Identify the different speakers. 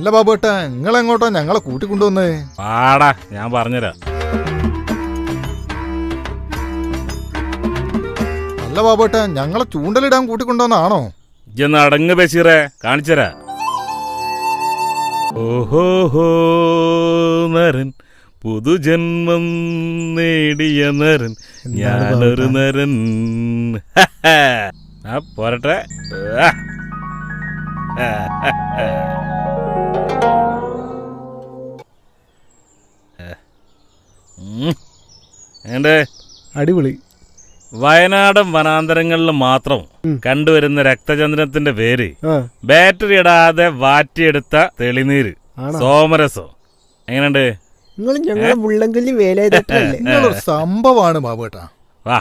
Speaker 1: അല്ല ബാബുട്ടാ, നിങ്ങളെങ്ങോട്ടാ ഞങ്ങളെ കൂട്ടിക്കൊണ്ടുവന്നേ?
Speaker 2: പാടാ, ഞാൻ പറഞ്ഞുതരാം.
Speaker 1: അല്ല ബാബുട്ടാ, ഞങ്ങളെ ചൂണ്ടലിടാൻ കൂട്ടിക്കൊണ്ടുവന്നാണോ?
Speaker 2: ഇജ്ജൊന്ന് അടങ്ങ് ബഷീറേ, കാണിച്ചരാ. ഓഹോ നരൻ, പുതുജന്മം നേടിയ നരൻ, ഞാനൊരു നരൻ. ആ പോരട്ടെ. എന്റെ
Speaker 3: അടിപൊളി.
Speaker 2: വയനാടൻ വനാന്തരങ്ങളിൽ മാത്രം കണ്ടുവരുന്ന രക്തചന്ദ്രത്തിന്റെ പേര് ബാറ്ററി ഇടാതെ വാറ്റിയെടുത്ത തെളിനീര്, സോമരസം. എങ്ങനെയുണ്ട്?
Speaker 3: നിങ്ങൾ ഞങ്ങളെ മുള്ളങ്കല്ലി വേലായുധേട്ടനല്ലേ?
Speaker 1: നിങ്ങളൊരു സംഭവമാണ് ബാബുട്ടാ.
Speaker 2: വാ.